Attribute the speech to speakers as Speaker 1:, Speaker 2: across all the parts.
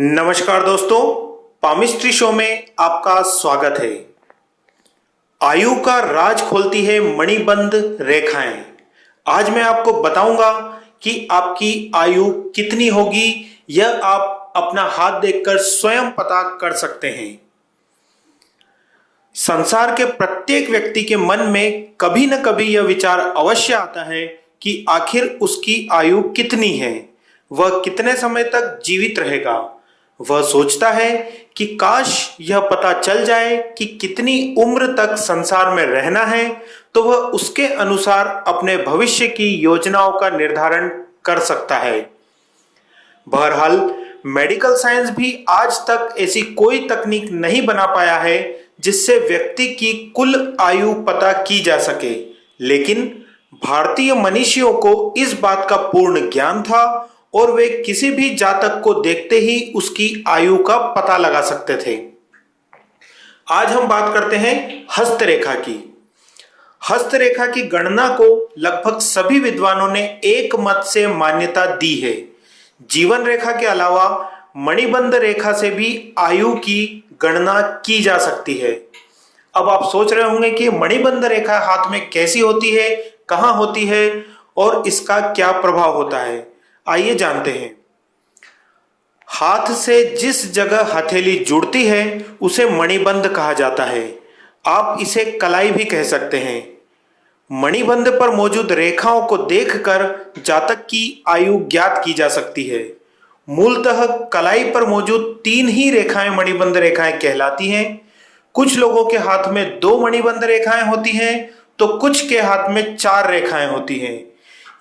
Speaker 1: नमस्कार दोस्तों, palmistry show में आपका स्वागत है। आयु का राज खोलती है मणिबंध रेखाएं। आज मैं आपको बताऊंगा कि आपकी आयु कितनी होगी। यह आप अपना हाथ देखकर स्वयं पता कर सकते हैं। संसार के प्रत्येक व्यक्ति के मन में कभी न कभी यह विचार अवश्य आता है कि आखिर उसकी आयु कितनी है, वह कितने समय तक जीवित रहेगा। वह सोचता है कि काश यह पता चल जाए कि कितनी उम्र तक संसार में रहना है, तो वह उसके अनुसार अपने भविष्य की योजनाओं का निर्धारण कर सकता है। बहरहाल मेडिकल साइंस भी आज तक ऐसी कोई तकनीक नहीं बना पाया है जिससे व्यक्ति की कुल आयु पता की जा सके, लेकिन भारतीय मनीषियों को इस बात का पूर्ण ज्ञान था और वे किसी भी जातक को देखते ही उसकी आयु का पता लगा सकते थे। आज हम बात करते हैं हस्तरेखा की। हस्तरेखा की गणना को लगभग सभी विद्वानों ने एक मत से मान्यता दी है। जीवन रेखा के अलावा मणिबंध रेखा से भी आयु की गणना की जा सकती है। अब आप सोच रहे होंगे कि मणिबंध रेखा हाथ में कैसी होती है, कहां होती है और इसका क्या प्रभाव होता है। आइए जानते हैं। हाथ से जिस जगह हथेली जुड़ती है उसे मणिबंध कहा जाता है। आप इसे कलाई भी कह सकते हैं। मणिबंध पर मौजूद रेखाओं को देखकर जातक की आयु ज्ञात की जा सकती है। मूलतः कलाई पर मौजूद 3 ही रेखाएं मणिबंध रेखाएं कहलाती हैं। कुछ लोगों के हाथ में 2 मणिबंध रेखाएं होती हैं तो कुछ के हाथ में 4 रेखाएं होती हैं।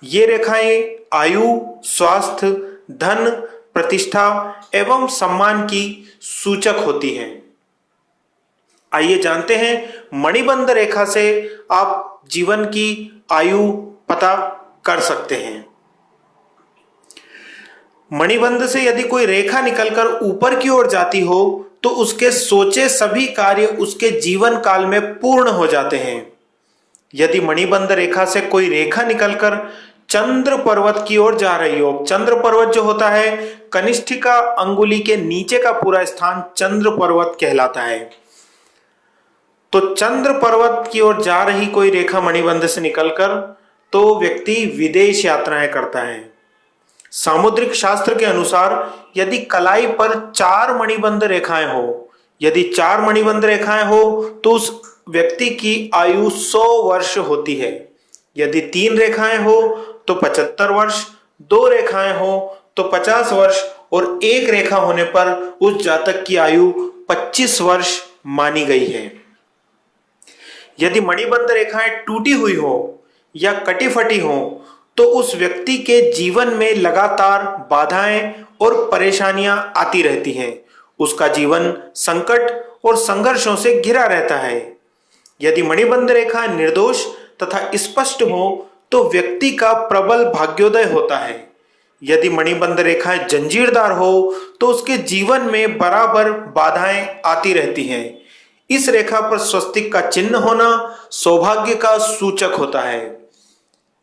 Speaker 1: ये रेखाएं आयु, स्वास्थ्य, धन, प्रतिष्ठा एवं सम्मान की सूचक होती हैं। आइए जानते हैं मणिबंध रेखा से आप जीवन की आयु पता कर सकते हैं। मणिबंध से यदि कोई रेखा निकलकर ऊपर की ओर जाती हो तो उसके सोचे सभी कार्य उसके जीवन काल में पूर्ण हो जाते हैं। यदि मणिबंध रेखा से कोई रेखा निकलकर चंद्र पर्वत की ओर जा रही हो, चंद्र पर्वत जो होता है कनिष्ठिका अंगुली के नीचे का पूरा स्थान चंद्र पर्वत कहलाता है, तो चंद्र पर्वत की ओर जा रही कोई रेखा मणिबंध से निकलकर तो व्यक्ति विदेश यात्राएं करता है। सामुद्रिक शास्त्र के अनुसार यदि कलाई पर 4 मणिबंध रेखाएं हो, यदि 4 मणिबंध रेखाएं हो तो उस व्यक्ति की आयु 100 वर्ष होती है। यदि 3 रेखाएं हो तो 75 वर्ष, 2 रेखाएं हो तो 50 वर्ष और 1 रेखा होने पर उस जातक की आयु 25 वर्ष मानी गई है। यदि मणिबंध रेखाएं टूटी हुई हो या कटी फटी हो तो उस व्यक्ति के जीवन में लगातार बाधाएं और परेशानियां आती रहती हैं। उसका जीवन संकट और संघर्षों से घिरा रहता है। यदि मणिबंध रेखा निर्दोष तथा स्पष्ट हो तो व्यक्ति का प्रबल भाग्योदय होता है। यदि मणिबंध रेखाएं जंजीरदार हो तो उसके जीवन में बराबर बाधाएं आती रहती हैं। इस रेखा पर स्वस्तिक का चिन्ह होना सौभाग्य का सूचक होता है।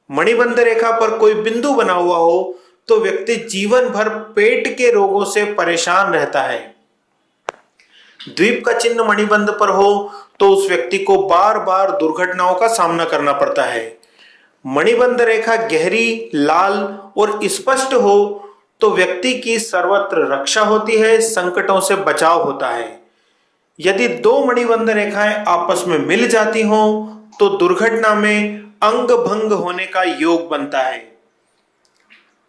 Speaker 1: मणिबंध रेखा पर कोई बिंदु बना हुआ हो तो व्यक्ति जीवन भर पेट के रोगों से परेशान रहता है। द्वीप का चिन्ह मणिबंध पर हो तो उस व्यक्ति को बार बार दुर्घटनाओं का सामना करना पड़ता है। मणिबंध रेखा गहरी, लाल और स्पष्ट हो तो व्यक्ति की सर्वत्र रक्षा होती है, संकटों से बचाव होता है। यदि 2 मणिबंध रेखाएं आपस में मिल जाती हों तो दुर्घटना में अंग भंग होने का योग बनता है।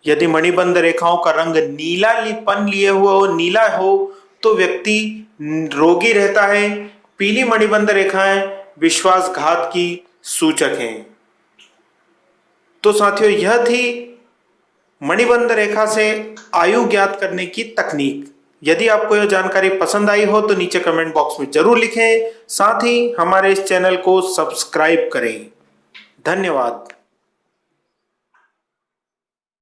Speaker 1: यदि मणिबंध रेखाओं का रंग नीलापन लिए हुए हो, नीला हो तो व्यक्ति रोगी रहता है। पीली मणिबंध रेखाएं विश्वासघात की सूचक हैं। तो साथियों, यह थी मणिबंध रेखा से आयु ज्ञात करने की तकनीक। यदि आपको यह जानकारी पसंद आई हो तो नीचे कमेंट बॉक्स में जरूर लिखें। साथ ही हमारे इस चैनल को सब्सक्राइब करें। धन्यवाद।